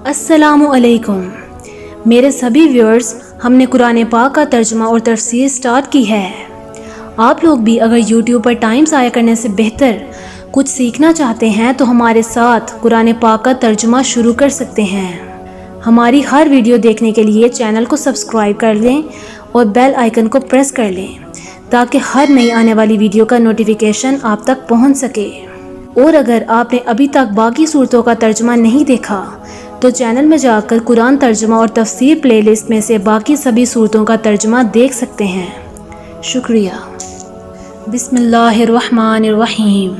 السلام علیکم میرے سبھی ویورز، ہم نے قرآن پاک کا ترجمہ اور تفسیر سٹارٹ کی ہے۔ آپ لوگ بھی اگر یوٹیوب پر ٹائم ضائع کرنے سے بہتر کچھ سیکھنا چاہتے ہیں تو ہمارے ساتھ قرآن پاک کا ترجمہ شروع کر سکتے ہیں۔ ہماری ہر ویڈیو دیکھنے کے لیے چینل کو سبسکرائب کر لیں اور بیل آئیکن کو پریس کر لیں تاکہ ہر نئی آنے والی ویڈیو کا نوٹیفیکیشن آپ تک پہنچ سکے۔ اور اگر آپ نے ابھی تک باقی صورتوں کا ترجمہ نہیں دیکھا تو چینل میں جا کر قرآن ترجمہ اور تفسیر پلے لسٹ میں سے باقی سبھی صورتوں کا ترجمہ دیکھ سکتے ہیں۔ شکریہ۔ بسم اللہ الرحمن الرحیم۔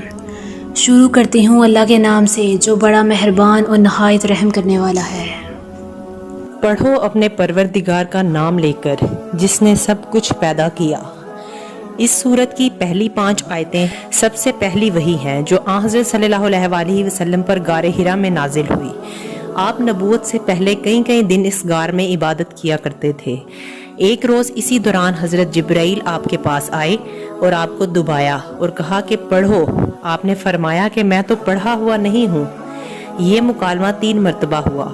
شروع کرتی ہوں اللہ کے نام سے جو بڑا مہربان اور نہایت رحم کرنے والا ہے۔ پڑھو اپنے پروردگار کا نام لے کر جس نے سب کچھ پیدا کیا۔ اس سورت کی پہلی 5 آیتیں سب سے پہلی وحی ہیں جو حضرت صلی اللہ علیہ وآلہ وسلم پر غار حرا میں نازل ہوئی۔ آپ نبوت سے پہلے کئی دن اس غار میں عبادت کیا کرتے تھے۔ ایک روز اسی دوران حضرت جبرائیل آپ کے پاس آئے اور آپ کو دبایا اور کہا کہ پڑھو۔ آپ نے فرمایا کہ میں تو پڑھا ہوا نہیں ہوں۔ یہ مکالمہ 3 مرتبہ ہوا۔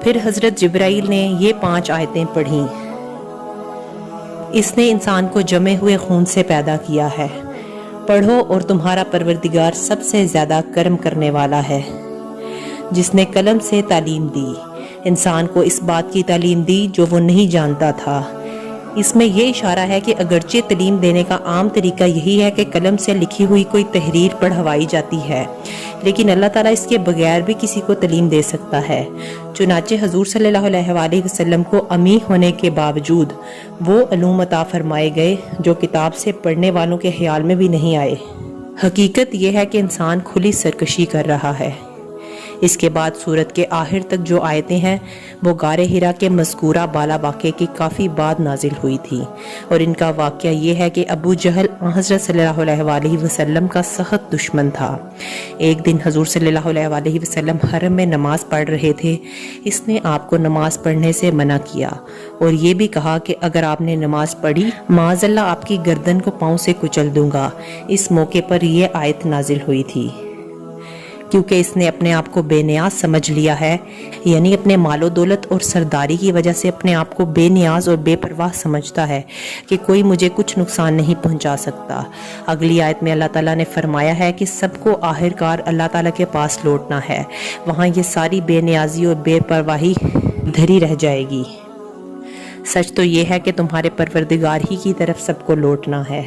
پھر حضرت جبرائیل نے یہ 5 آیتیں پڑھیں۔ اس نے انسان کو جمے ہوئے خون سے پیدا کیا ہے۔ پڑھو اور تمہارا پروردگار سب سے زیادہ کرم کرنے والا ہے جس نے قلم سے تعلیم دی، انسان کو اس بات کی تعلیم دی جو وہ نہیں جانتا تھا۔ اس میں یہ اشارہ ہے کہ اگرچہ تعلیم دینے کا عام طریقہ یہی ہے کہ قلم سے لکھی ہوئی کوئی تحریر پڑھوائی جاتی ہے، لیکن اللہ تعالیٰ اس کے بغیر بھی کسی کو تعلیم دے سکتا ہے۔ چنانچہ حضور صلی اللہ علیہ وآلہ وسلم کو امی ہونے کے باوجود وہ علوم عطا فرمائے گئے جو کتاب سے پڑھنے والوں کے خیال میں بھی نہیں آئے۔ حقیقت یہ ہے کہ انسان کھلی سرکشی کر رہا ہے۔ اس کے بعد سورت کے آخر تک جو آیتیں ہیں وہ غار حرا کے مذکورہ بالا واقعے کی کافی بعد نازل ہوئی تھی، اور ان کا واقعہ یہ ہے کہ ابو جہل حضرت صلی اللہ علیہ وآلہ وسلم کا سخت دشمن تھا۔ ایک دن حضور صلی اللہ علیہ وآلہ وسلم حرم میں نماز پڑھ رہے تھے۔ اس نے آپ کو نماز پڑھنے سے منع کیا اور یہ بھی کہا کہ اگر آپ نے نماز پڑھی معاذ اللہ آپ کی گردن کو پاؤں سے کچل دوں گا۔ اس موقع پر یہ آیت نازل ہوئی تھی کیونکہ اس نے اپنے آپ کو بے نیاز سمجھ لیا ہے، یعنی اپنے مال و دولت اور سرداری کی وجہ سے اپنے آپ کو بے نیاز اور بے پرواہ سمجھتا ہے کہ کوئی مجھے کچھ نقصان نہیں پہنچا سکتا۔ اگلی آیت میں اللہ تعالیٰ نے فرمایا ہے کہ سب کو آخرکار اللہ تعالیٰ کے پاس لوٹنا ہے، وہاں یہ ساری بے نیازی اور بے پرواہی دھری رہ جائے گی۔ سچ تو یہ ہے کہ تمہارے پروردگار ہی کی طرف سب کو لوٹنا ہے۔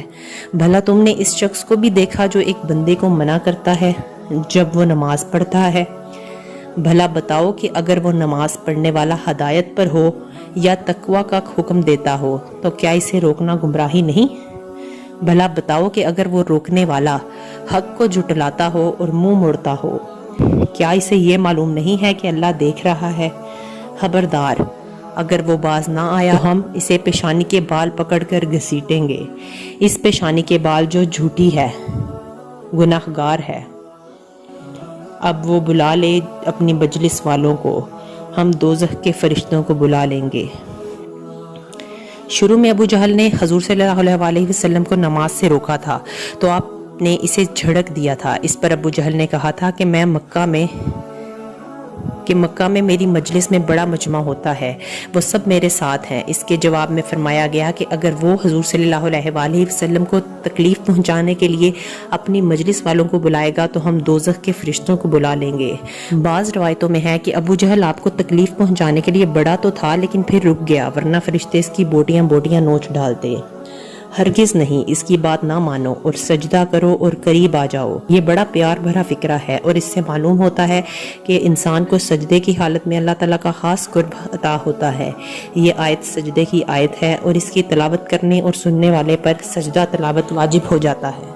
بھلا تم نے اس شخص کو بھی دیکھا جو ایک بندے کو منع کرتا ہے جب وہ نماز پڑھتا ہے؟ بھلا بتاؤ کہ اگر وہ نماز پڑھنے والا ہدایت پر ہو یا تقوی کا حکم دیتا ہو تو کیا اسے روکنا گمراہی نہیں؟ بھلا بتاؤ کہ اگر وہ روکنے والا حق کو جھٹلاتا ہو اور منہ موڑتا ہو، کیا اسے یہ معلوم نہیں ہے کہ اللہ دیکھ رہا ہے؟ خبردار، اگر وہ باز نہ آیا تو ہم اسے پیشانی کے بال پکڑ کر گھسیٹیں گے۔ اس پیشانی کے بال جو جھوٹی ہے، گناہ گار ہے۔ اب وہ بلا لے اپنی مجلس والوں کو، ہم دوزخ کے فرشتوں کو بلا لیں گے۔ شروع میں ابو جہل نے حضور صلی اللہ علیہ وآلہ وسلم کو نماز سے روکا تھا تو آپ نے اسے جھڑک دیا تھا۔ اس پر ابو جہل نے کہا تھا کہ مکہ میں میری مجلس میں بڑا مجمع ہوتا ہے، وہ سب میرے ساتھ ہیں۔ اس کے جواب میں فرمایا گیا کہ اگر وہ حضور صلی اللہ علیہ وآلہ وسلم کو تکلیف پہنچانے کے لیے اپنی مجلس والوں کو بلائے گا تو ہم دوزخ کے فرشتوں کو بلا لیں گے۔ بعض روایتوں میں ہے کہ ابو جہل آپ کو تکلیف پہنچانے کے لیے بڑا تو تھا لیکن پھر رک گیا، ورنہ فرشتے اس کی بوٹیاں نوچ ڈالتے۔ ہرگز نہیں، اس کی بات نہ مانو اور سجدہ کرو اور قریب آ جاؤ۔ یہ بڑا پیار بھرا فقرہ ہے اور اس سے معلوم ہوتا ہے کہ انسان کو سجدے کی حالت میں اللہ تعالیٰ کا خاص قرب عطا ہوتا ہے۔ یہ آیت سجدے کی آیت ہے اور اس کی تلاوت کرنے اور سننے والے پر سجدہ تلاوت واجب ہو جاتا ہے۔